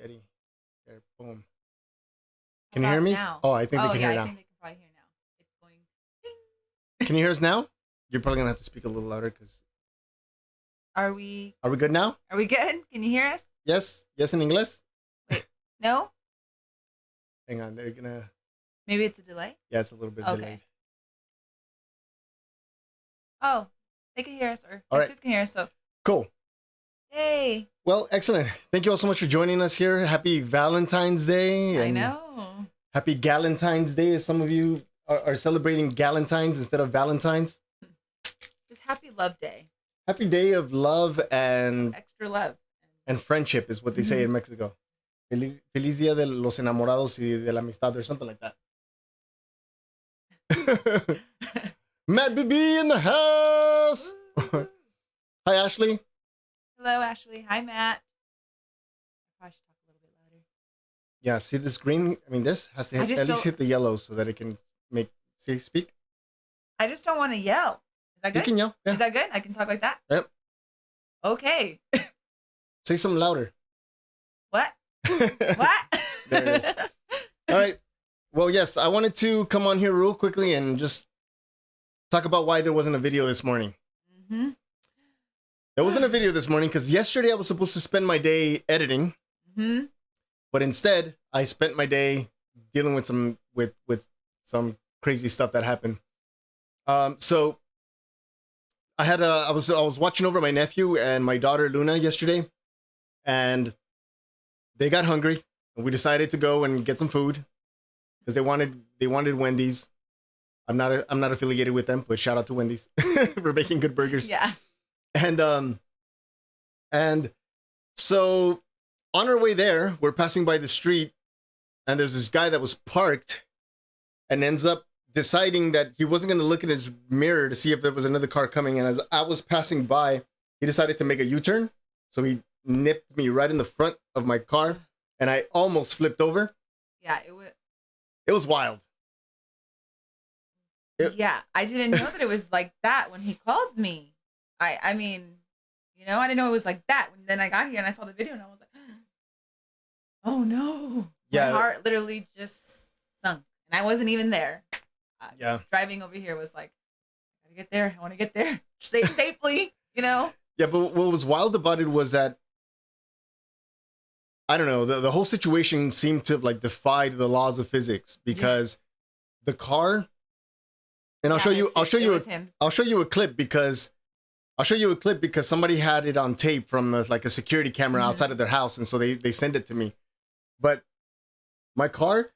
Yeti. There, boom. How Can you hear about me? now? Oh, I think they Oh can yeah, hear I now. think they can probably hear now. It's going ding. Can you hear us now? You're probably gonna have to speak a little louder because. Are we Are we good now? are we good? Can you hear us? Yes. Yes, in English. Wait, no? Hang on. They're gonna. Maybe it's a delay? Yeah, it's a little bit Okay. delayed. Oh, they can hear us, or All right. sisters can hear us, so Cool. yay. Well, excellent. Thank you all so much for joining us here. Happy Valentine's Day. I And know. Happy Galentine's Day, as some of you are celebrating Galentine's instead of Valentine's. Just happy love day. Happy day of love and Extra love. friendship is what they say in Mexico. Feliz Día de los Enamorados y de la Amistad or something like that. Matt BB in the house. Hi, Ashley. Hello, Ashley. Hi, Matt. I probably should talk a little bit louder. Yeah, see this green? I mean, this has to I hit, just at least don't- hit the yellow so that it can speak. I just don't want to yell. Is that You good? can yell. Yeah. Is that good? I can talk like that? Yep. Okay. Say something louder. What? What? There it is. All right. Well, yes, I wanted to come on here real quickly and just talk about why there wasn't a video this morning. Mm-hmm. There wasn't a video this morning because yesterday I was supposed to spend my day editing, Mm-hmm. but instead I spent my day dealing with some crazy stuff that happened. So I was watching over my nephew and my daughter Luna yesterday, and they got hungry, and we decided to go and get some food because they wanted Wendy's. I'm not affiliated with them, but shout out to Wendy's for making good burgers. Yeah. And so on our way there, we're passing by the street, and there's this guy that was parked and ends up deciding that he wasn't going to look in his mirror to see if there was another car coming. And as I was passing by, he decided to make a U-turn. So he nipped me right in the front of my car, and I almost flipped over. Yeah, It was wild. yeah, I didn't know that it was like that when he called me. I mean, I didn't know it was like that. And then I got here and I saw the video and I was like, oh no. Yeah. My heart literally just sunk. And I wasn't even there. Yeah. Driving over here was like, I gotta get there. I want to get there safely, Yeah, but what was wild about it was that, I don't know, the whole situation seemed to like defied the laws of physics because the car, and I'll show you a clip because somebody had it on tape from like a security camera outside of their house, and so they sent it to me. But my car,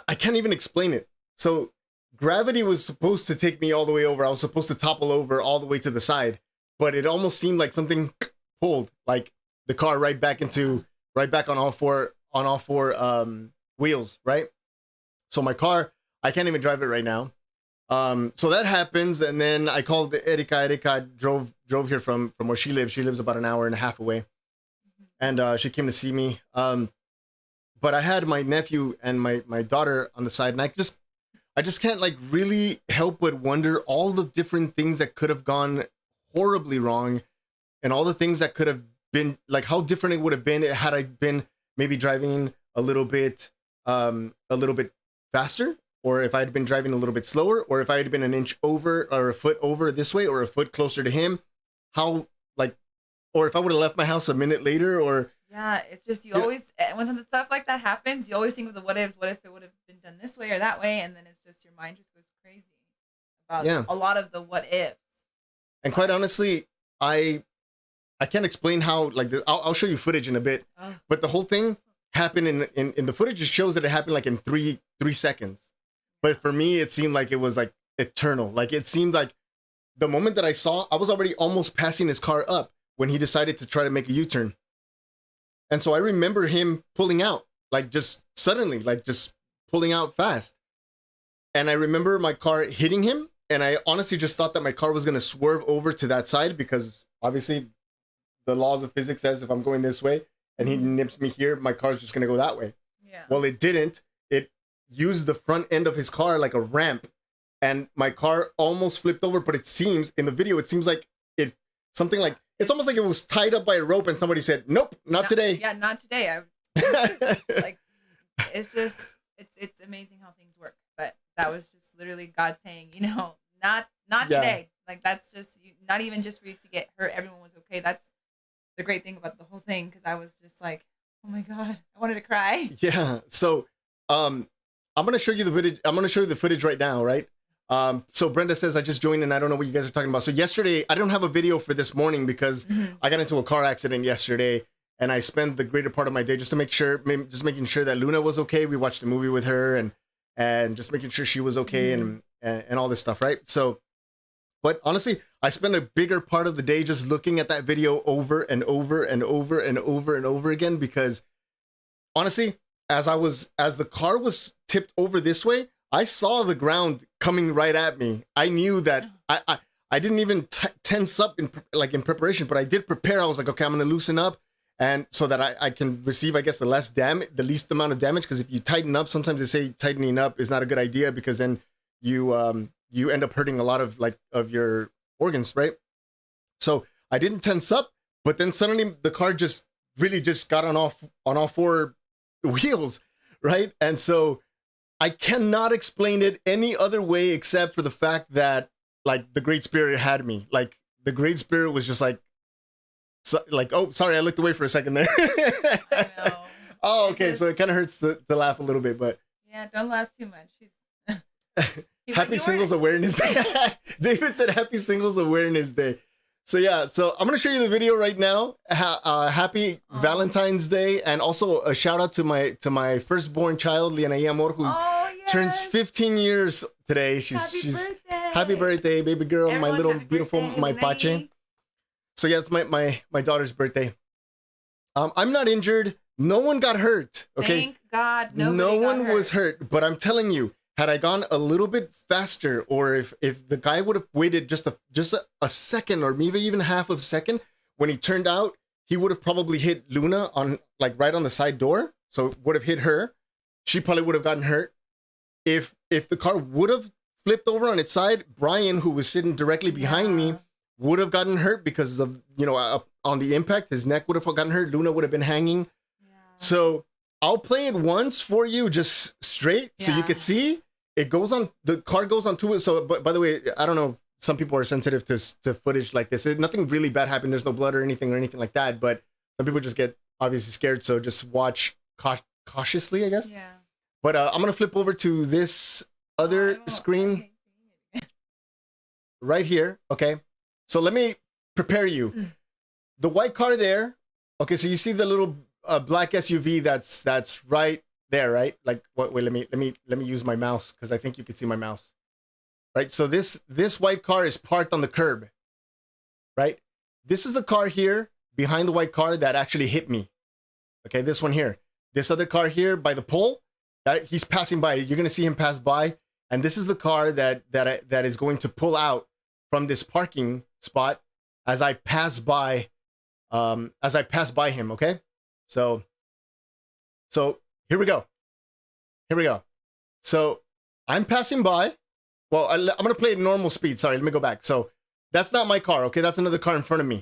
I can't even explain it. So gravity was supposed to take me all the way over. I was supposed to topple over all the way to the side, but it almost seemed like something pulled like the car right back on all four wheels, right? So my car, I can't even drive it right now. So that happens, and then I called Erika. Erika drove here from where she lives. She lives about an hour and a half away, and she came to see me. But I had my nephew and my daughter on the side, and I just can't like really help but wonder all the different things that could have gone horribly wrong, and all the things that could have been like how different it would have been had I been maybe driving a little bit faster, or if I had been driving a little bit slower, or if I had been an inch over or a foot over this way or a foot closer to him, or if I would have left my house a minute later, or yeah, it's just you always when something stuff like that happens, you always think of the what ifs. What if it would have been done this way or that way, and then it's just your mind just goes crazy about a lot of the what ifs. And quite honestly, I can't explain how. Like I'll show you footage in a bit, but the whole thing happened in the footage. It shows that it happened like in three seconds, but for me, it seemed like it was like eternal. Like it seemed like the moment that I was already almost passing his car up when he decided to try to make a U-turn. And so I remember him pulling out, like just suddenly, like just pulling out fast. And I remember my car hitting him. And I honestly just thought that my car was going to swerve over to that side because obviously the laws of physics says if I'm going this way and he nips me here, my car's just going to go that way. Yeah. Well, it didn't. It used the front end of his car like a ramp, and my car almost flipped over. But it seems in the video, it seems like something like It's almost like it was tied up by a rope and somebody said, nope, not today. Yeah, not today. Like, it's just, it's amazing how things work. But that was just literally God saying, you know, not today. Like, that's just, not even just for you to get hurt. Everyone was okay. That's the great thing about the whole thing. Because I was just like, oh my God, I wanted to cry. Yeah. So, I'm going to show you the video. I'm going to show you the footage right now, right? So Brenda says, I just joined and I don't know what you guys are talking about. So yesterday, I don't have a video for this morning because I got into a car accident yesterday and I spent the greater part of my day just to make sure, just making sure that Luna was okay. We watched a movie with her and just making sure she was okay and all this stuff, right? So, but honestly, I spent a bigger part of the day just looking at that video over and over and over and over and over again because honestly, as the car was tipped over this way, I saw the ground coming right at me. I knew that I didn't even tense up in preparation, but I did prepare. I was like, okay, I'm going to loosen up, and so that I can receive, I guess, the least amount of damage. Because if you tighten up, sometimes they say tightening up is not a good idea because then you end up hurting a lot of your organs, right? So I didn't tense up, but then suddenly the car just got on all four wheels, right? And so I cannot explain it any other way except for the fact that like the Great Spirit had me. Like the Great Spirit was just like oh, sorry, I looked away for a second there. I know. Oh, okay. So it kind of hurts to laugh a little bit, but yeah, don't laugh too much. Happy Singles Awareness Day. David said Happy Singles Awareness Day. So yeah, so I'm gonna show you the video right now. Happy Valentine's Day, and also a shout out to my firstborn child, Liana Amor, who turns 15 years today. Happy birthday, baby girl, everyone, my little beautiful my pache. So yeah, it's my daughter's birthday. I'm not injured. No one got hurt. Okay, thank God, no one was hurt. But I'm telling you, had I gone a little bit faster, or if the guy would have waited just a second, or maybe even half of a second, when he turned out, he would have probably hit Luna on right on the side door. So it would have hit her. She probably would have gotten hurt. If the car would have flipped over on its side, Brian, who was sitting directly behind me, would have gotten hurt because of on the impact. His neck would have gotten hurt. Luna would have been hanging. Yeah. So I'll play it once for you, just straight, so you could see. It goes on, the car goes on to it. So, by the way, I don't know, some people are sensitive to footage like this. Nothing really bad happened. There's no blood or anything like that. But some people just get obviously scared. So just watch cautiously, I guess. Yeah. But I'm going to flip over to this other screen right here. Okay. So let me prepare you. The white car there. Okay. So you see the little black SUV that's right there, right? Like, wait, let me use my mouse because I think you can see my mouse. Right? So this white car is parked on the curb. Right? This is the car here behind the white car that actually hit me. Okay, this one here. This other car here by the pole, that he's passing by. You're going to see him pass by, and this is the car that is going to pull out from this parking spot as I pass by him, okay? So here we go. So I'm passing by. Well, I'm going to play at normal speed. Sorry, let me go back. So that's not my car, okay? That's another car in front of me.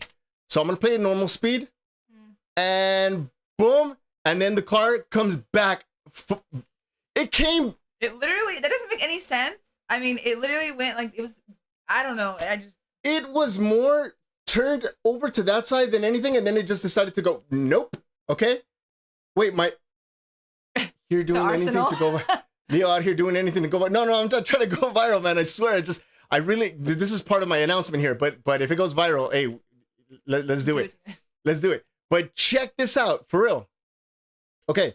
So I'm going to play at normal speed. And boom. And then the car comes back. It literally, that doesn't make any sense. I mean, it literally went like, it was, I don't know. It was more turned over to that side than anything. And then it just decided to go, nope. Okay. Wait, you're doing anything to go viral. Leo out here doing anything to go viral. No, I'm not trying to go viral, man. I swear. This is part of my announcement here. But if it goes viral, hey, let's do it. Let's do it. But check this out, for real. Okay,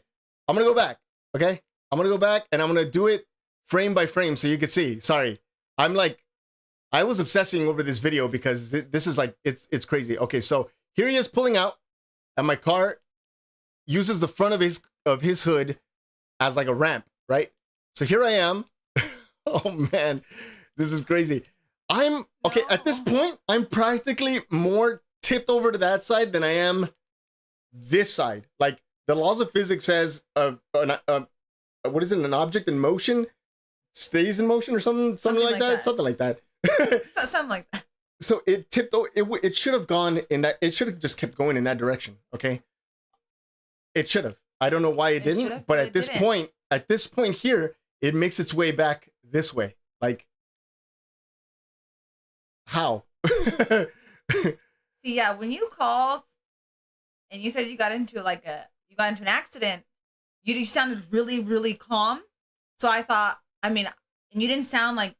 I'm going to go back. Okay, I'm going to go back and I'm going to do it frame by frame so you can see. Sorry. I was obsessing over this video because this is like, it's crazy. Okay, so here he is pulling out and my car uses the front of his hood as like a ramp, right? So here I am. Oh man, this is crazy. Okay, at this point, I'm practically more tipped over to that side than I am this side. Like the laws of physics says, what is it? An object in motion stays in motion or something like that. Something like that. Something like that. So it tipped. It should have gone in that. It should have just kept going in that direction. Okay. It should have. I don't know why it didn't. But at this point here, it makes its way back this way. Like, how? See, yeah, when you called and you said you got into an accident, you sounded really, really calm. So I thought, I mean, and you didn't sound like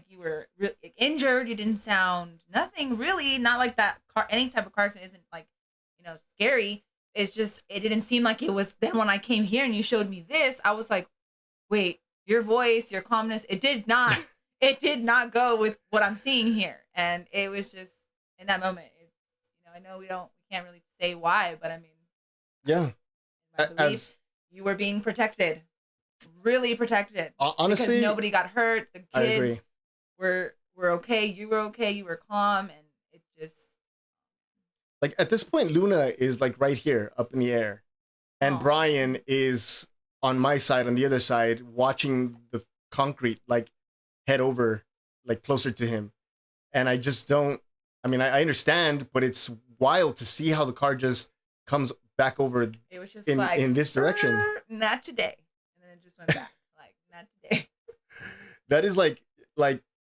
you were really injured. You didn't sound nothing really, not like that car. Any type of car accident isn't like, scary. It's just, it didn't seem like it was. Then when I came here and you showed me this, I was like, wait, your voice, your calmness, it did not go with what I'm seeing here. And it was just in that moment. I know we can't really say why, but I mean, yeah, I believe you were being protected, really protected. Honestly, because nobody got hurt. The kids were okay. You were okay. You were calm, and it just like at this point, Luna is like right here, up in the air, and Brian is on my side, on the other side, watching the concrete like head over, like closer to him, and I just don't. I mean, I understand, but it's wild to see how the car just comes back over. It was just in this direction. Not today, and then it just went back. Like, not today. That is like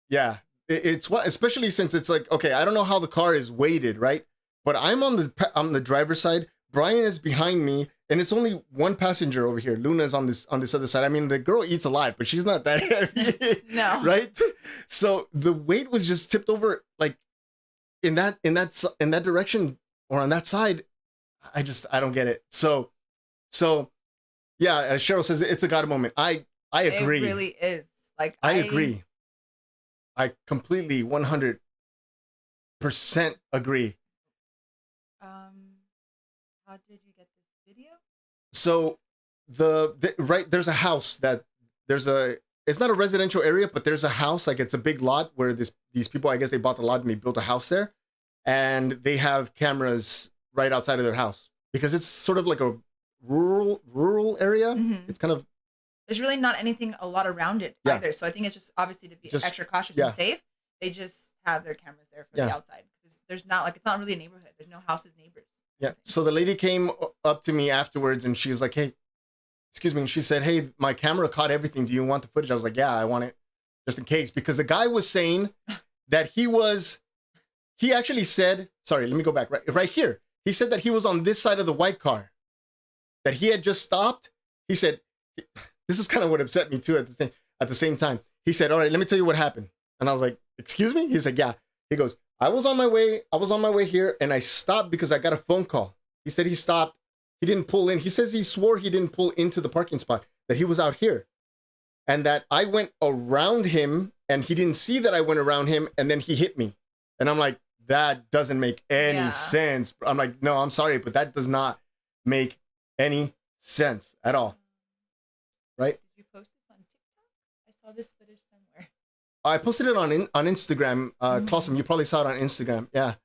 yeah. It's what, especially since it's like, okay, I don't know how the car is weighted, right? But I'm on the driver's side. Brian is behind me, and it's only one passenger over here. Luna's on this other side. I mean, the girl eats a lot, but she's not that heavy. No. Right? So the weight was just tipped over like in that direction or on that side. I don't get it. So yeah, as Cheryl says, it's a God moment. I agree. It really is. Like, I agree. I completely 100% agree. How did you get this video? So there's a house it's not a residential area, but there's a house, like it's a big lot where these people, I guess they bought the lot and they built a house there, and they have cameras right outside of their house because it's sort of like a rural area. Mm-hmm. It's kind of, there's really not anything a lot around it either. So I think it's just obviously to be extra cautious and safe. They just have their cameras there for the outside. There's not it's not really a neighborhood. There's no houses, neighbors. Yeah. So the lady came up to me afterwards and she's like, hey, excuse me. And she said, hey, my camera caught everything. Do you want the footage? I was like, yeah, I want it just in case. Because the guy was saying that he actually said, sorry, let me go back right here. He said that he was on this side of the white car, that he had just stopped. He said, this is kind of what upset me too at the same time. He said, all right, let me tell you what happened. And I was like, excuse me? He's like, yeah. He goes, I was on my way here and I stopped because I got a phone call. He said he stopped. He didn't pull in. He says he swore he didn't pull into the parking spot, that he was out here. And that I went around him and he didn't see that I went around him and then he hit me. And I'm like, that doesn't make any sense. I'm like, no, I'm sorry, but that does not make any sense at all. Right? Did you post this on TikTok? I saw this footage somewhere. I posted it on Instagram. Clausen, you probably saw it on Instagram. Yeah.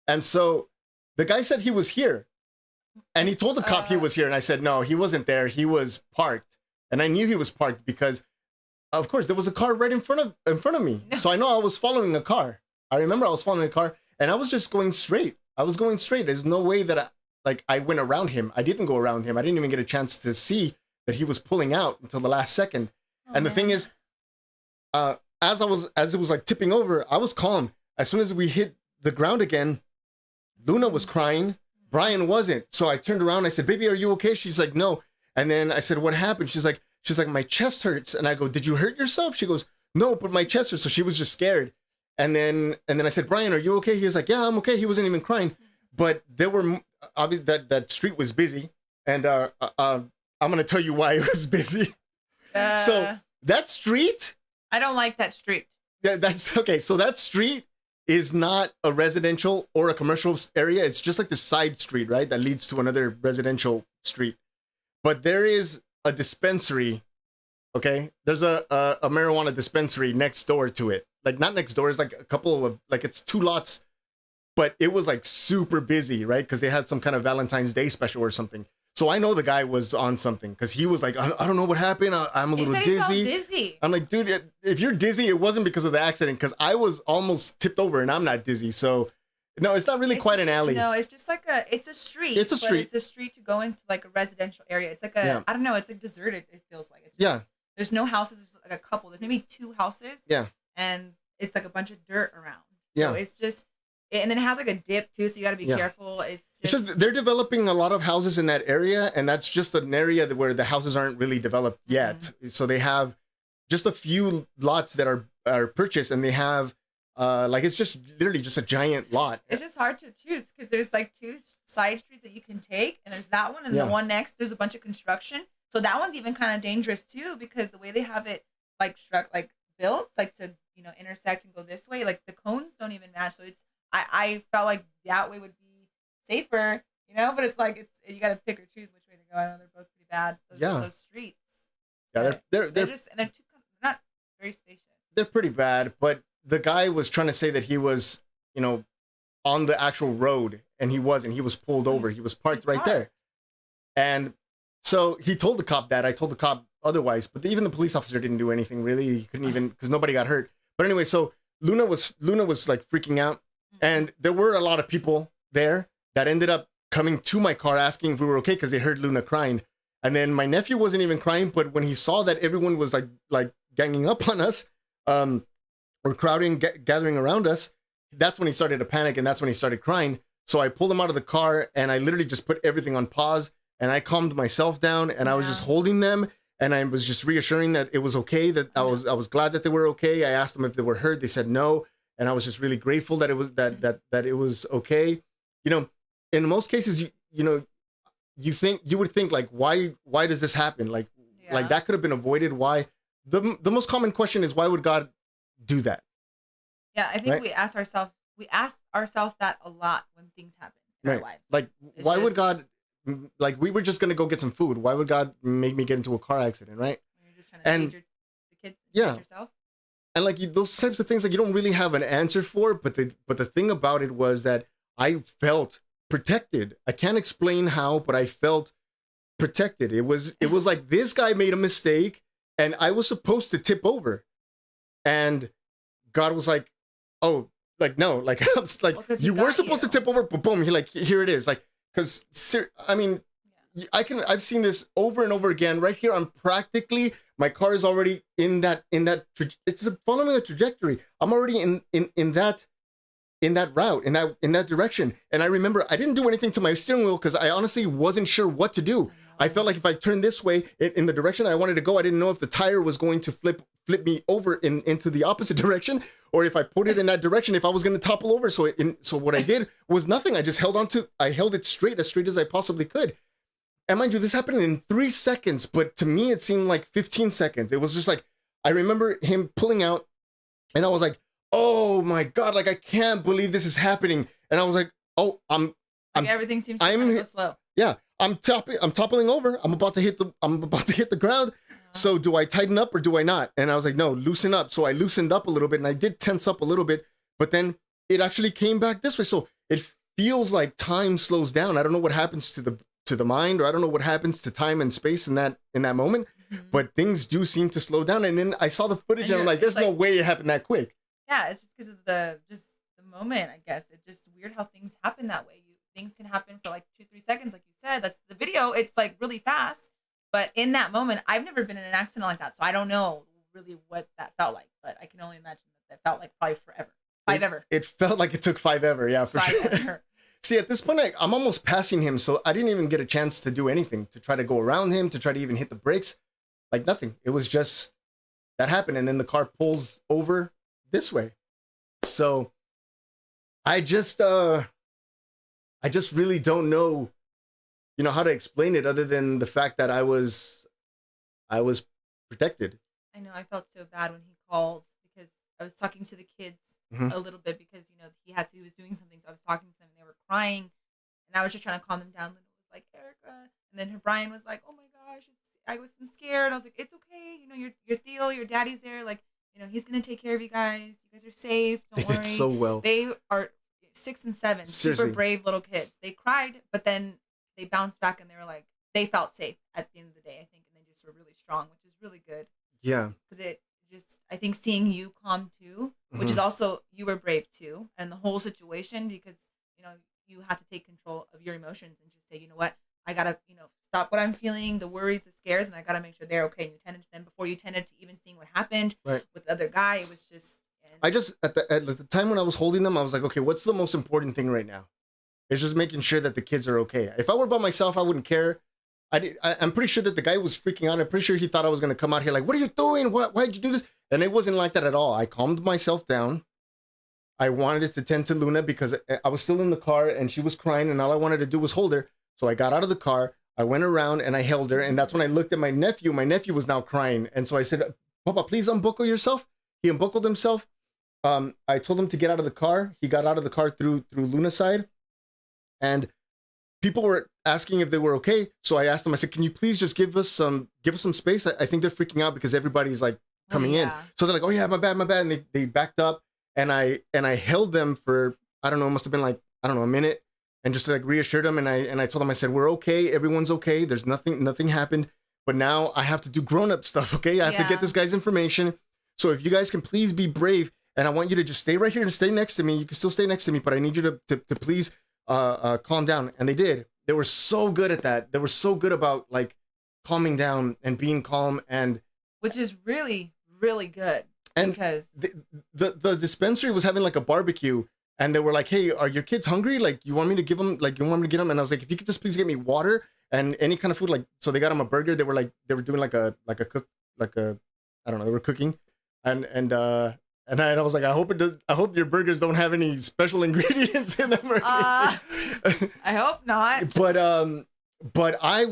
And so the guy said he was here. And he told the cop he was here. And I said, no, he wasn't there. He was parked. And I knew he was parked because, of course, there was a car right in front of me. So I know I was following a car. I remember I was following a car and I was just going straight. I was going straight. There's no way that I went around him. I didn't go around him. I didn't even get a chance to see that he was pulling out until the last second. And the thing is, as it was like tipping over, I was calm. As soon as we hit the ground again, Luna was crying. Brian wasn't. So I turned around. I said, baby, are you okay? She's like, no. And then I said, what happened? She's like, my chest hurts. And I go, did you hurt yourself? She goes, no, but my chest hurts. So she was just scared. And then I said, Brian, are you okay? He was like, yeah, I'm okay. He wasn't even crying. But there were obviously that street was busy. And I'm going to tell you why it was busy. So that street. I don't like that street. Yeah, that's okay. So that street is not a residential or a commercial area. It's just like the side street, right? That leads to another residential street. But there is a dispensary, okay? There's a marijuana dispensary next door to it. Like, not next door, it's like a couple of, like, it's 2 lots. But it was like super busy, right? Because they had some kind of Valentine's Day special or something. So I know the guy was on something because he was like, I don't know what happened. I'm a little dizzy. Dizzy. I'm like, dude, if you're dizzy, it wasn't because of the accident, because I was almost tipped over and I'm not dizzy. So no, it's not really quite an alley. No, it's just like it's a street. It's a street. It's a street to go into like a residential area. It's like I don't know, it's like deserted, it feels like. It's just, there's no houses, there's like a couple. There's maybe 2 houses. Yeah. And it's like a bunch of dirt around. So it's just, and then it has like a dip too, so you got to be careful. It's just they're developing a lot of houses in that area, and that's just an area where the houses aren't really developed yet. So they have just a few lots that are purchased, and they have like it's just literally just a giant lot. It's just hard to choose because there's like 2 side streets that you can take, and there's that one, and the one next there's a bunch of construction. So that one's even kind of dangerous too, because the way they have it like built, like to intersect and go this way, like the cones don't even match. So it's I felt like that way would be safer, but it's like you got to pick or choose which way to go. I know they're both pretty bad. Those streets. Yeah, they're not very spacious. They're pretty bad, but the guy was trying to say that he was, on the actual road, and he wasn't. He was pulled over. He was parked right there. And so he told the cop that. I told the cop otherwise, but even the police officer didn't do anything really. He couldn't even, because nobody got hurt. But anyway, so Luna was like freaking out, and there were a lot of people there that ended up coming to my car asking if we were okay because they heard Luna crying. And then my nephew wasn't even crying, but when he saw that everyone was like ganging up on us, or crowding, gathering around us, that's when he started to panic, and that's when he started crying. So I pulled him out of the car, and I literally just put everything on pause, and I calmed myself down, and I was just holding them, and I was just reassuring that it was okay, that I was glad that they were okay. I asked them if they were hurt. They said no, and I was just really grateful that it was that it was okay. In most cases, you would think like, why does this happen? Like that could have been avoided. Why? The most common question is, why would God do that? Yeah, I think we ask ourselves that a lot when things happen in our lives. Like, why would God, like, we were just gonna go get some food. Why would God make me get into a car accident, right? You're just trying to feed the kids, yourself. And like those types of things, like you don't really have an answer for. But the thing about it was that I felt protected. I can't explain how, but I felt protected. It was like this guy made a mistake, and I was supposed to tip over, and God was like, oh, like, no, like, I was like, you were supposed to tip over, but boom, here it is. Like, because, I mean, I've seen this over and over again. Right here, I'm practically, my car is already in that, it's following a trajectory. I'm already in that route, in that direction. And I remember I didn't do anything to my steering wheel because I honestly wasn't sure what to do. I felt like if I turned this way in the direction I wanted to go, I didn't know if the tire was going to flip me over into the opposite direction, or if I put it in that direction, if I was going to topple over. So what I did was nothing. I just held it straight as I possibly could. And mind you, this happened in 3 seconds, but to me, it seemed like 15 seconds. It was just like, I remember him pulling out, and I was like, oh my God, like, I can't believe this is happening. And I was like, oh, everything seems to go slow. Yeah, I'm toppling over. I'm about to hit the ground. So do I tighten up or do I not? And I was like, no, loosen up. So I loosened up a little bit, and I did tense up a little bit, but then it actually came back this way. So it feels like time slows down. I don't know what happens to the mind, or I don't know what happens to time and space in that moment, but things do seem to slow down. And then I saw the footage, and I'm like, there's no way it happened that quick. Yeah, it's just because of the moment, I guess. It's just weird how things happen that way. Things can happen for like 2-3 seconds, like you said. That's the video. It's like really fast, but in that moment, I've never been in an accident like that, so I don't know really what that felt like. But I can only imagine that felt like probably forever. It felt like it took 5 ever. Yeah, for sure. See, at this point, I'm almost passing him, so I didn't even get a chance to do anything, to try to go around him, to try to even hit the brakes, like nothing. It was just that happened, and then the car pulls over this way. So I just really don't know, how to explain it other than the fact that I was protected. I know. I felt so bad when he called because I was talking to the kids a little bit because, he was doing something. So I was talking to them and they were crying, and I was just trying to calm them down. Linda was like, Erica. And then Brian was like, oh my gosh, I'm scared. I was like, it's okay. Your Theo, your daddy's there. Like, he's going to take care of you guys. You guys are safe. Don't worry. They did so well. They are 6 and 7, seriously, super brave little kids. They cried, but then they bounced back and they were like, they felt safe at the end of the day, I think, and they just were really strong, which is really good. Yeah. Because it just, I think seeing you calm too, which is also, you were brave too, and the whole situation, because, you know, you had to take control of your emotions and just say, you know what, I gotta, you know, stop what I'm feeling, the worries, the scares, and I gotta make sure they're okay. And you tended to them before you tended to even seeing what happened with the other guy. It was just. I just at the time when I was holding them, I was like, okay, what's the most important thing right now? It's just making sure that the kids are okay. If I were by myself, I wouldn't care. I'm pretty sure that the guy was freaking out. I'm pretty sure he thought I was gonna come out here like, what are you doing? Why'd you do this? And it wasn't like that at all. I calmed myself down. I wanted to tend to Luna because I was still in the car and she was crying, and all I wanted to do was hold her. So I got out of the car. I went around and I held her, and that's when I looked at my nephew. My nephew was now crying, and so I said, "Papa, please unbuckle yourself." He unbuckled himself. I told him to get out of the car. He got out of the car through Luna's side, and people were asking if they were okay. So I asked them. I said, "Can you please just give us some space? I think they're freaking out because everybody's like coming in." So they're like, "Oh yeah, my bad," and they backed up, and I held them for, I don't know, it must have been like, I don't know, a minute, and just like reassured them. And I told them, I said, "We're okay. Everyone's okay. There's nothing happened. But now I have to do grown-up stuff. Okay, I have to get this guy's information. So if you guys can please be brave." And I want you to just stay right here and stay next to me. You can still stay next to me, but I need you to please calm down. And they did. They were so good at that. They were so good about like calming down and being calm, and which is really, really good. And because the dispensary was having like a barbecue, and they were like, "Hey, are your kids hungry? Like, you want me to give them? Like, you want me to get them?" And I was like, "If you could just please get me water and any kind of food." Like, so they got them a burger. They were doing like a cook, like a, I don't know. They were cooking, and I was like, I hope your burgers don't have any special ingredients in them. I hope not. But I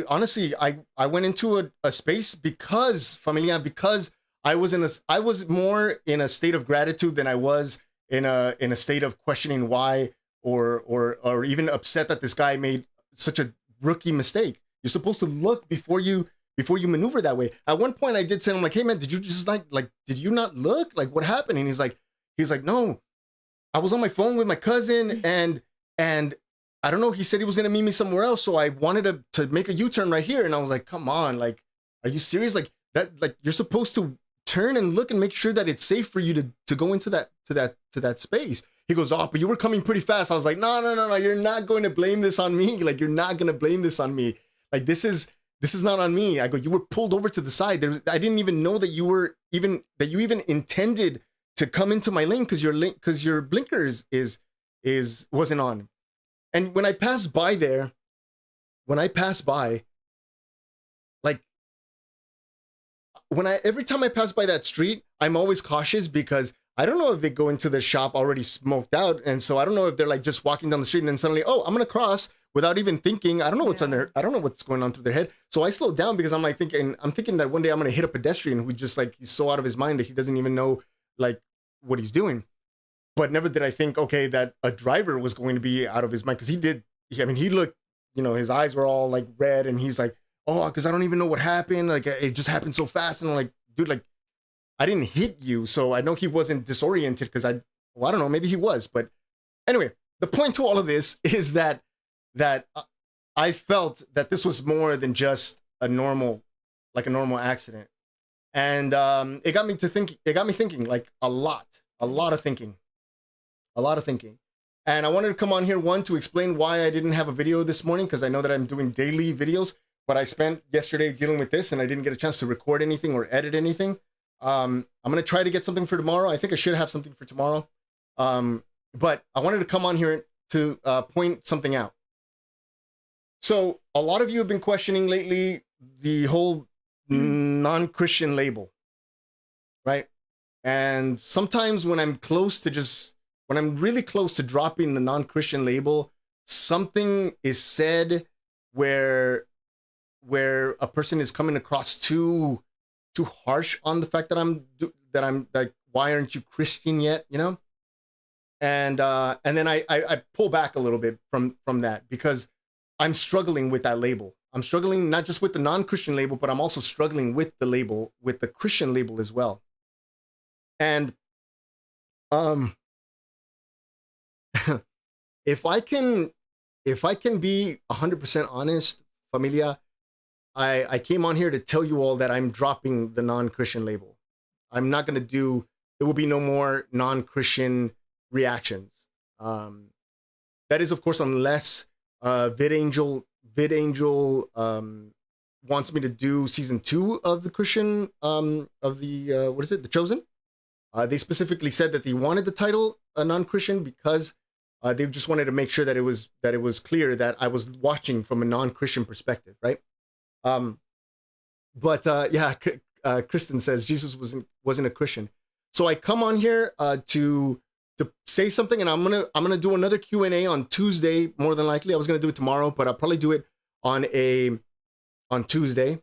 honestly, I went into a space because, familia, because I was more in a state of gratitude than I was in a state of questioning why or even upset that this guy made such a rookie mistake. You're supposed to look before you maneuver that way. At one point I did say, I'm like, "Hey man, did you just like did you not look? Like, what happened?" And he's like, "No, I was on my phone with my cousin and I don't know, he said he was gonna meet me somewhere else, so I wanted to make a U-turn right here." And I was like, "Come on, like, are you serious? Like that, like you're supposed to turn and look and make sure that it's safe for you to go into that space." He goes, "Oh, but you were coming pretty fast." I was like, No, you're not going to blame this on me. Like, you're not gonna blame this on me. Like, this is not on me. I go, "You were pulled over to the side. I didn't even know that you even intended to come into my lane because your blinkers wasn't on." And when I passed by, like every time I pass by that street, I'm always cautious because I don't know if they go into the shop already smoked out, and so I don't know if they're like just walking down the street and then suddenly, "Oh, I'm gonna cross," without even thinking. I don't know what's I don't know what's going on through their head. So I slowed down because I'm thinking that one day I'm gonna hit a pedestrian who just like, he's so out of his mind that he doesn't even know like what he's doing. But never did I think, okay, that a driver was going to be out of his mind, because he looked, his eyes were all like red, and he's like, "Oh, because I don't even know what happened. Like, it just happened so fast." And I'm like, "Dude, like, I didn't hit you." So I know he wasn't disoriented because I don't know, maybe he was. But anyway, the point to all of this is that I felt that this was more than just a normal accident. And it got me thinking like a lot of thinking. And I wanted to come on here, one, to explain why I didn't have a video this morning, because I know that I'm doing daily videos, but I spent yesterday dealing with this and I didn't get a chance to record anything or edit anything. I'm going to try to get something for tomorrow. I think I should have something for tomorrow. But I wanted to come on here to point something out. So a lot of you have been questioning lately the whole non-Christian label, right? And sometimes when I'm really close to dropping the non-Christian label, something is said where a person is coming across too harsh on the fact that I'm like, "Why aren't you Christian yet?" And then I pull back a little bit from that, because I'm struggling with that label. I'm struggling not just with the non-Christian label, but I'm also struggling with the Christian label as well. And if I can if I can be 100% honest, familia, I came on here to tell you all that I'm dropping the non-Christian label. I'm not going to do, there will be no more non-Christian reactions. That is, of course, unless VidAngel wants me to do season 2 of the Christian, of the, what is it? The Chosen. They specifically said that they wanted the title non-Christian because they just wanted to make sure that it was clear that I was watching from a non-Christian perspective, right? Yeah, Kristen says Jesus wasn't a Christian. So I come on here to say something, and I'm gonna do another Q&A on Tuesday, more than likely. I was gonna do it tomorrow, but I'll probably do it on Tuesday,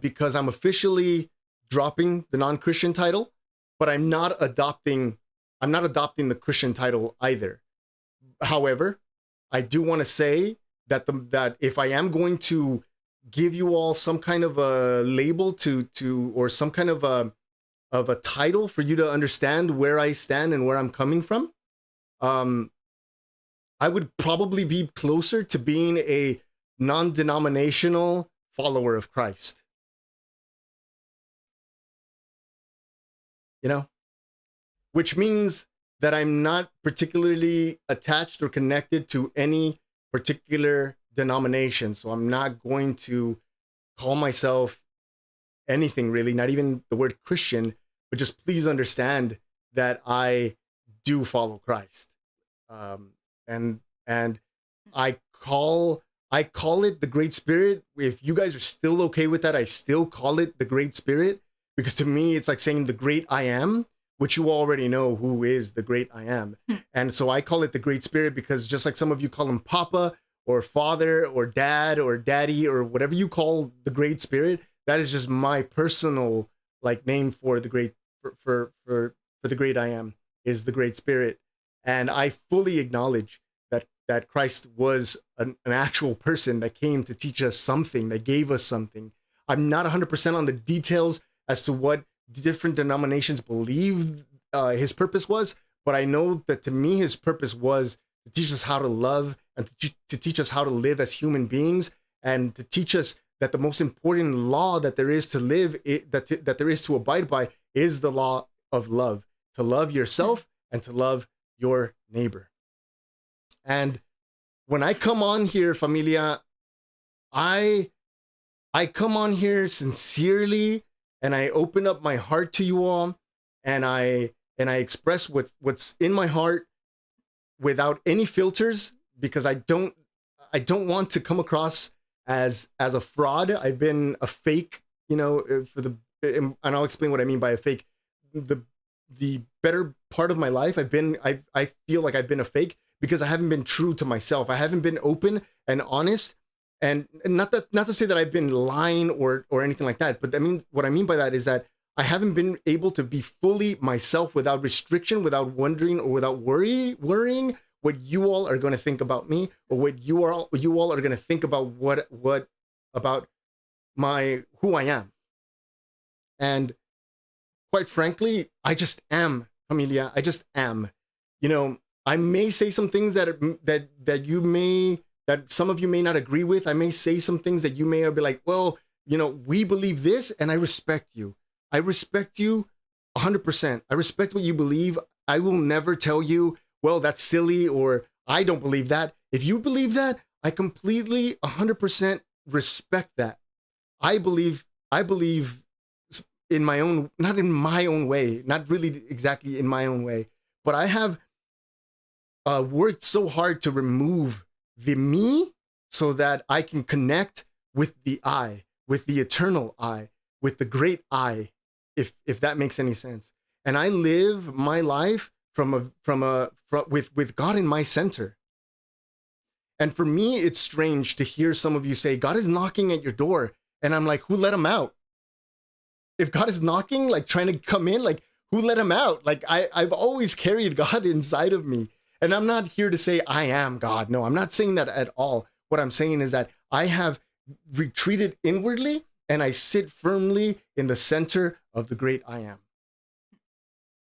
because I'm officially dropping the non-Christian title, but I'm not adopting the Christian title either. However, I do want to say that that if I am going to give you all some kind of a label or some kind of a title for you to understand where I stand and where I'm coming from, I would probably be closer to being a non-denominational follower of Christ. You know, which means that I'm not particularly attached or connected to any particular denomination. So I'm not going to call myself anything really, not even the word Christian, but just please understand that I do follow Christ. And I call it the Great Spirit. If you guys are still okay with that, I still call it the Great Spirit, because to me, it's like saying the Great I Am, which you already know who is the Great I Am. And so I call it the Great Spirit because just like some of you call him Papa or Father or Dad or Daddy or whatever you call the Great Spirit, that is just my personal like name for the Great, for the Great I Am, is the Great Spirit. And I fully acknowledge that Christ was an actual person that came to teach us something, that gave us something. I'm not 100% on the details as to what different denominations believe his purpose was, but I know that to me his purpose was to teach us how to love and to teach us how to live as human beings, and to teach us that the most important law that there is to live, that there is to abide by, is the law of love, to love yourself and to love your neighbor. And when I come on here, familia, I come on here sincerely, and I open up my heart to you all, and I express what's in my heart without any filters, because I don't want to come across as a fraud. I've been a fake, you know, and I'll explain what I mean by a fake. The better part of my life, I feel like I've been a fake because I haven't been true to myself. I haven't been open and honest. And not to say that I've been lying or anything like that, but I mean, what I mean by that is that I haven't been able to be fully myself without restriction, without wondering or without worrying what you all are going to think about me, or what you all are going to think about what about who I am. And quite frankly, I just am, familia. I just am. You know, I may say some things that some of you may not agree with. I may say some things that you may be like, well, you know, we believe this, and I respect you. I respect you 100%. I respect what you believe. I will never tell you, well, that's silly, or I don't believe that. If you believe that, I completely 100% respect that. I believe in my own, not in my own way, not really exactly in my own way, but I have worked so hard to remove the me so that I can connect with the I, with the eternal I, with the great I, if that makes any sense. And I live my life with God in my center. And for me, it's strange to hear some of you say, God is knocking at your door. And I'm like, who let him out? If God is knocking, like trying to come in, like who let him out? Like I've always carried God inside of me. And I'm not here to say I am God. No, I'm not saying that at all. What I'm saying is that I have retreated inwardly, and I sit firmly in the center of the great I am.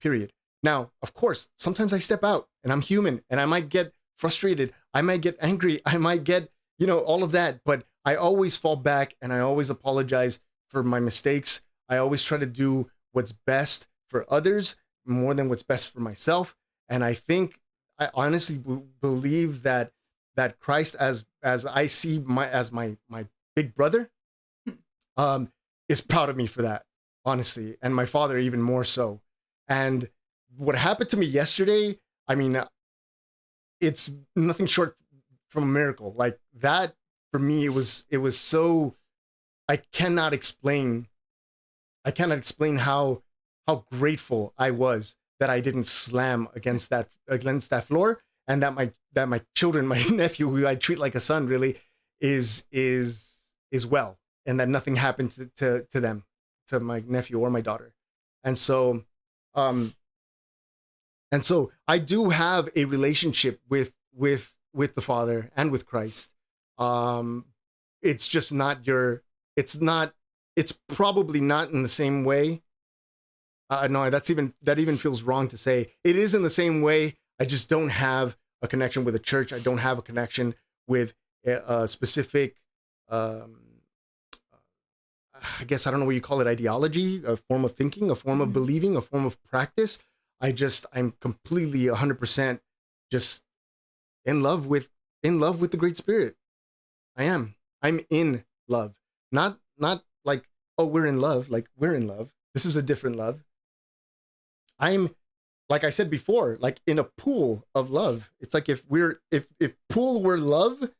Period. Now, of course, sometimes I step out, and I'm human, and I might get frustrated. I might get angry. I might get, all of that. But I always fall back and I always apologize for my mistakes. I always try to do what's best for others more than what's best for myself. And I honestly believe that Christ, as I see my big brother, is proud of me for that, honestly, and my father even more so. And what happened to me yesterday, I mean, it's nothing short from a miracle. Like that, for me, it was so, I cannot explain how grateful I was that I didn't slam against that floor, and that my children, my nephew, who I treat like a son, really is well, and that nothing happened to them, to my nephew or my daughter. And so I do have a relationship with the Father and with Christ. It's just not it's probably not in the same way. No, that even feels wrong to say. It is in the same way. I just don't have a connection with a church. I don't have a connection with a specific, I guess, I don't know what you call it, ideology, a form of thinking, a form of believing, a form of practice. I'm completely 100% just in love with the Great Spirit. I'm in love. Not like, oh, we're in love. Like, we're in love. This is a different love. I'm, like I said before, like in a pool of love. It's like if pool were love,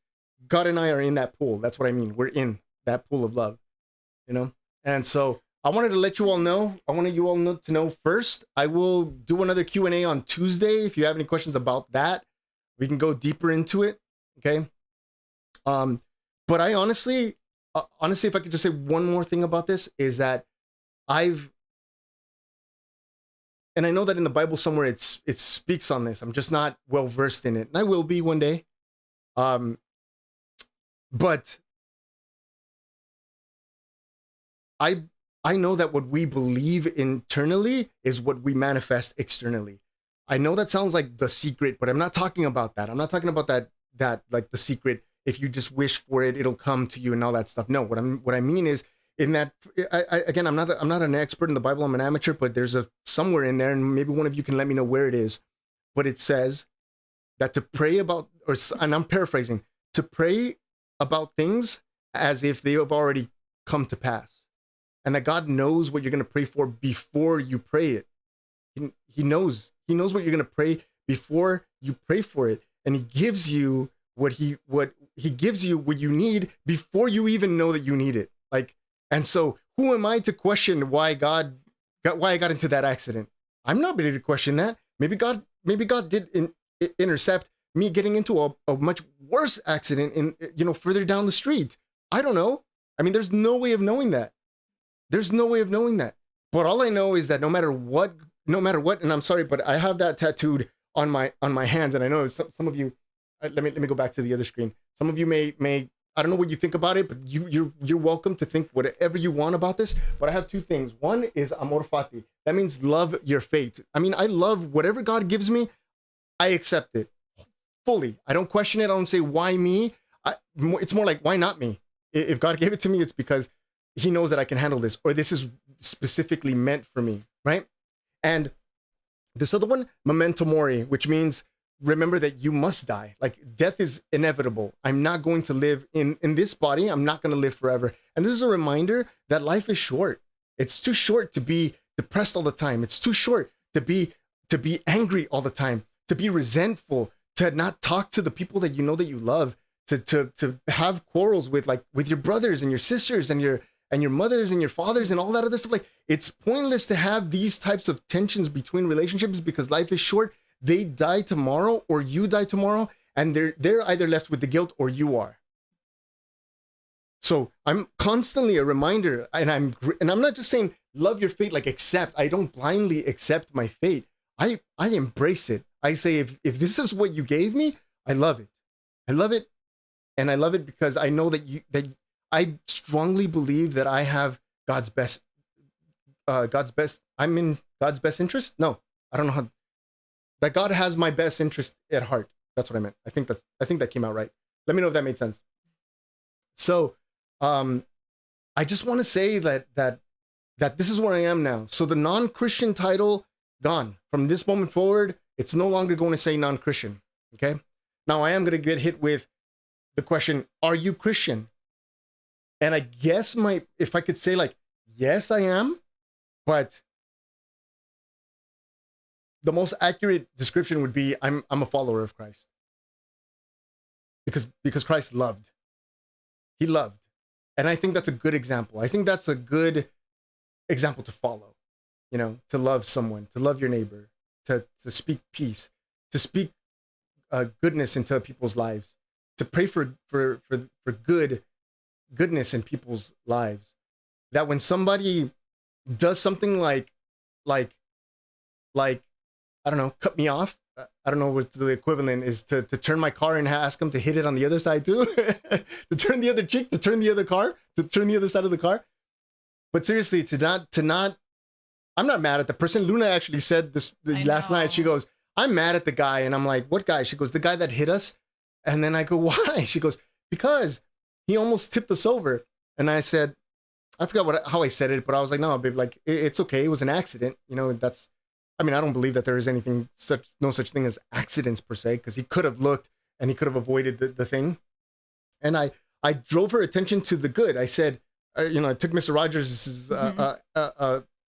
God and I are in that pool. That's what I mean. We're in that pool of love, And so I wanted to let you all know. I wanted you all to know first. I will do another Q&A on Tuesday. If you have any questions about that, we can go deeper into it. Okay. But I honestly, if I could just say one more thing about this, is that and I know that in the Bible somewhere it speaks on this. I'm just not well versed in it, and I will be one day. But I know that what we believe internally is what we manifest externally. I know that sounds like The Secret, but I'm not talking about that. I'm not talking about that like The Secret. If you just wish for it, it'll come to you and all that stuff. No, what I mean is, in that, again, I'm not an expert in the Bible. I'm an amateur, but there's somewhere in there, and maybe one of you can let me know where it is. But it says that to pray about, and I'm paraphrasing, to pray about things as if they have already come to pass, and that God knows what you're going to pray for before you pray it. He knows what you're going to pray before you pray for it, and He gives you what He gives you what you need before you even know that you need it. Like. And so, who am I to question why I got into that accident? I'm not ready to question that. Maybe God did intercept me getting into a much worse accident further down the street. I don't know. I mean, there's no way of knowing that. But all I know is that no matter what, and I'm sorry, but I have that tattooed on my hands, and I know some of you. Let me go back to the other screen. Some of you may. I don't know what you think about it, but you're welcome to think whatever you want about this. But I have two things. One is amor fati. That means love your fate. I mean, I love whatever God gives me. I accept it fully. I don't question it. I don't say, why me? It's more like, why not me? If God gave it to me, it's because He knows that I can handle this, or this is specifically meant for me, right? And this other one, memento mori, which means remember that you must die. Like, death is inevitable. I'm not going to live in this body. I'm not going to live forever. And this is a reminder that life is short. It's too short to be depressed all the time. It's too short to be angry all the time, to be resentful, to not talk to the people that you know that you love, to have quarrels with your brothers and your sisters and your mothers and your fathers and all that other stuff. Like, it's pointless to have these types of tensions between relationships because life is short. They die tomorrow, or you die tomorrow, and they're either left with the guilt or you are. So I'm constantly a reminder, and I'm not just saying love your fate, like accept. I don't blindly accept my fate. I embrace it. I say, if this is what you gave me, I love it. I love it, and I love it because I know that I strongly believe that I have God's best. I'm in God's best interest. No, I don't know how. That God has my best interest at heart. That's what I meant. I think that came out right. Let me know if that made sense. So, I just want to say that this is where I am now. So the non-Christian title, gone. From this moment forward, it's no longer going to say non-Christian. Okay. Now I am going to get hit with the question, are you Christian? And I guess if I could say like, yes, I am, but the most accurate description would be I'm a follower of Christ. Because Christ loved. He loved. And I think that's a good example. I think that's a good example to follow. You know, to love someone, to love your neighbor, to speak peace, to speak goodness into people's lives, to pray for goodness in people's lives. That when somebody does something like I don't know, cut me off. I don't know what the equivalent is to turn my car and ask them to hit it on the other side too. To turn the other cheek, to turn the other car, to turn the other side of the car. But seriously, to not, I'm not mad at the person. Luna actually said this last night. She goes, I'm mad at the guy. And I'm like, what guy? She goes, the guy that hit us. And then I go, why? She goes, because he almost tipped us over. And I said, I forgot how I said it, but I was like, no, babe, like, it's okay. It was an accident. You know, I don't believe that there is no such thing as accidents per se, because he could have looked and he could have avoided the thing. And I drove her attention to the good. I said, I took Mr. Rogers'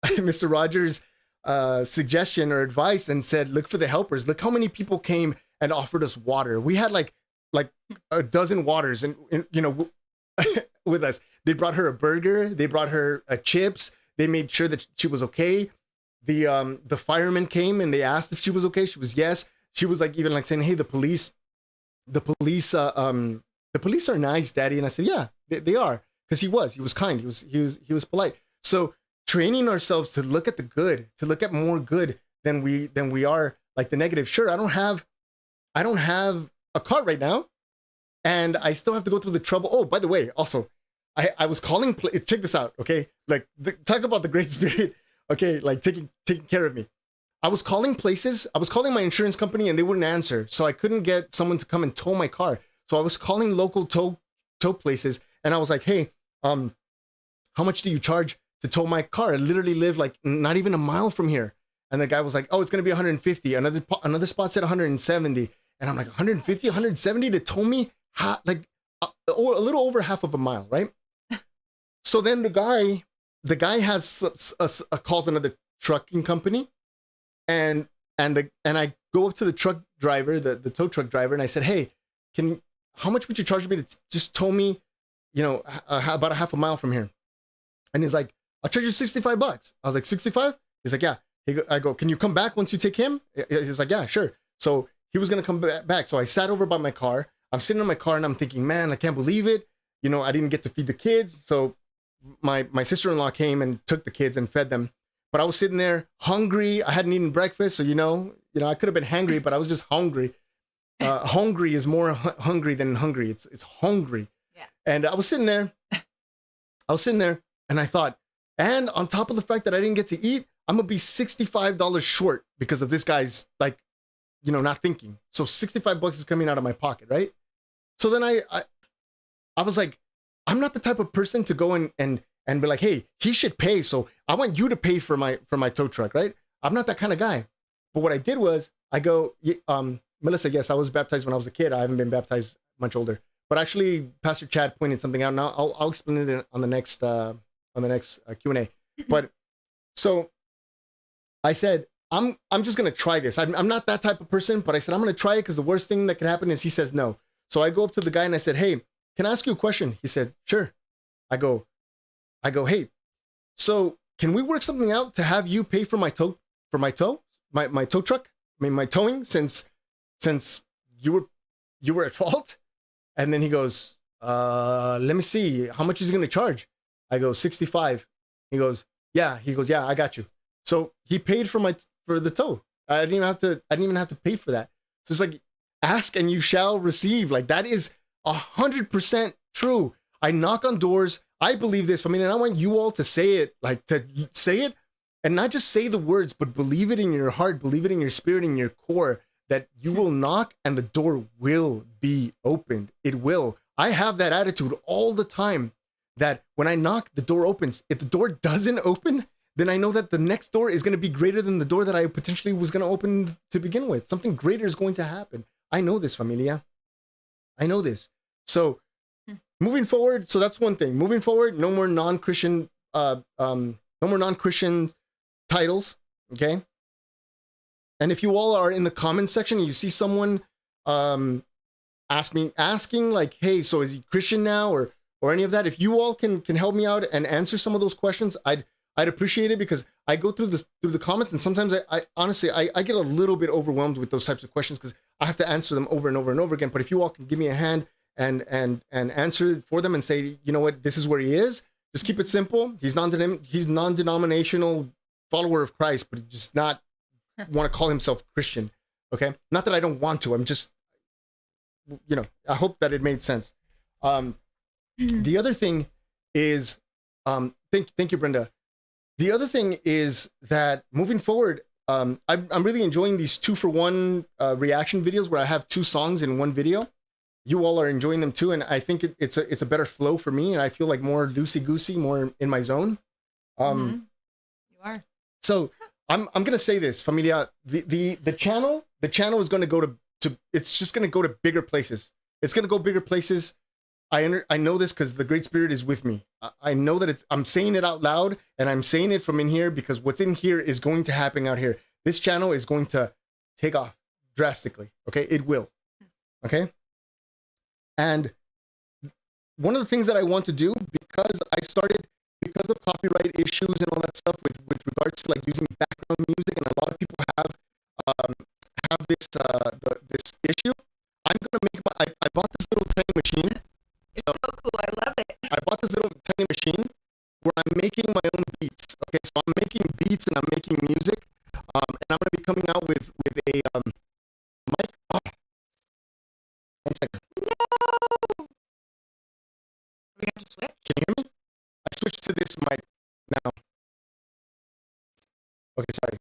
Mr. Rogers' suggestion or advice and said, look for the helpers. Look how many people came and offered us water. We had like a dozen waters and with us. They brought her a burger. They brought her chips. They made sure that she was okay. The firemen came and they asked if she was okay. She was yes. She was like even like saying, hey, the police are nice, Daddy. And I said, yeah, they are. Because he was kind. He was polite. So training ourselves to look at the good, to look at more good than we are like the negative. Sure, I don't have a car right now, and I still have to go through the trouble. Oh, by the way, also, I was calling. Check this out, okay? Like talk about the Great Spirit, okay? Like taking care of me. I was calling places. I was calling my insurance company, and they wouldn't answer. So I couldn't get someone to come and tow my car. So I was calling local tow places, and I was like, hey, how much do you charge to tow my car? I literally live like not even a mile from here. And the guy was like, oh, it's going to be 150. Another spot said 170. And I'm like, 150, 170 to tow me a little over half of a mile, right? So then the guy has calls another trucking company, and I go up to the truck driver, the tow truck driver, and I said, hey, how much would you charge me to just tow me, about a half a mile from here? And he's like, I'll charge you $65. I was like, 65? He's like, yeah. I go, can you come back once you take him? He's like, yeah, sure. So he was going to come back. So I sat over by my car. I'm sitting in my car and I'm thinking, man, I can't believe it. I didn't get to feed the kids. So my sister-in-law came and took the kids and fed them. But I was sitting there hungry. I hadn't eaten breakfast. So, I could have been hangry, but I was just hungry. Hungry is more hungry than hungry. It's hungry. Yeah. And I was sitting there and I thought, and on top of the fact that I didn't get to eat, I'm going to be $65 short because of this guy's not thinking. So $65 is coming out of my pocket, right? So then I was like, I'm not the type of person to go and be like, hey, he should pay. So I want you to pay for my tow truck, right? I'm not that kind of guy. But what I did was I go, Melissa, yes, I was baptized when I was a kid. I haven't been baptized much older. But actually, Pastor Chad pointed something out. Now I'll explain it on the next Q&A. But so I said, I'm just gonna try this. I'm not that type of person, but I said I'm gonna try it because the worst thing that could happen is he says no. So I go up to the guy and I said, hey, can I ask you a question? He said, sure. I go, hey, so can we work something out to have you pay for my tow truck? I mean, my towing since you were at fault. And then he goes, let me see, how much is he gonna charge? I go, 65. He goes, yeah, I got you. So he paid for the tow. I didn't even have to pay for that. So it's like, ask and you shall receive. Like that is 100% true. I knock on doors. I believe this. I mean, and I want you all to say it, and not just say the words, but believe it in your heart, believe it in your spirit, in your core, that you will knock and the door will be opened. It will. I have that attitude all the time, that when I knock, the door opens. If the door doesn't open, then I know that the next door is going to be greater than the door that I potentially was going to open to begin with. Something greater is going to happen. I know this, familia. I know this. So moving forward, so that's one thing. Moving forward, no more non-Christian, no more non-Christian titles. Okay. And if you all are in the comments section and you see someone asking like, hey, so is he Christian now, or any of that, if you all can help me out and answer some of those questions, I'd appreciate it, because I go through the comments, and sometimes I honestly get a little bit overwhelmed with those types of questions, because I have to answer them over and over and over again. But if you all can give me a hand and answer it for them and say, you know what, this is where he is, just keep it simple. He's non-denominational follower of Christ, but just not want to call himself Christian. Okay, not that I don't want to. I'm just, you know, I hope that it made sense. The other thing is, thank you, Brenda. The other thing is that moving forward, I'm really enjoying these 2-for-1 reaction videos where I have 2 songs in one video. You all are enjoying them too, and I think it's a better flow for me, and I feel like more loosey-goosey, more in my zone. You are. So I'm gonna say this, familia. The channel is gonna go to it's just gonna go to bigger places. It's gonna go bigger places. I know this because the Great Spirit is with me. I know that I'm saying it out loud, and I'm saying it from in here, because what's in here is going to happen out here. This channel is going to take off drastically. Okay, it will. Okay. And one of the things that I want to do, because of copyright issues and all that stuff with regards to like using background music, and a lot of people have this this issue. I'm gonna make I bought this little tiny machine. It's so cool. I love it. I bought this little tiny machine where I'm making my own beats. Okay, so I'm making beats and I'm making music, and I'm gonna be coming out with a mic. Oh, 1 second. No. We have to switch. Can you hear me? I switched to this mic now. Okay, sorry.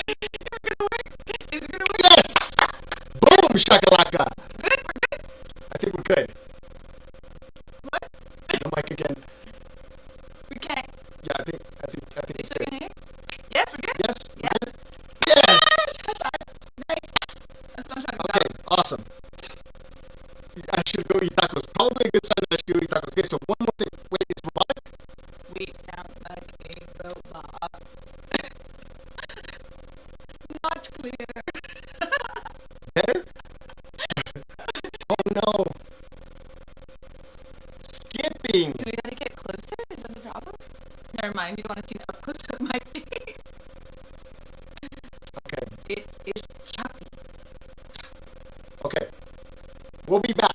Is it gonna work? Yes! Boom, shakalaka. Good, we're good. I think we're good. What? The mic again. We can't. Yeah, I think You it's still good. can hear? Yes, we're good. Yes? Yes. We're good? Yes! Nice. That's what I'm talking Okay, about. awesome. I should go eat tacos. Probably a good sign that I should go eat tacos. Okay, so one more thing. Wait, it's robotic? We sound like a robot. Not clear. Better? Oh no. Skipping. Do we gotta get closer? Is that the problem? Never mind. You don't want to see the up close of my face. Okay. It is choppy. Okay. We'll be back.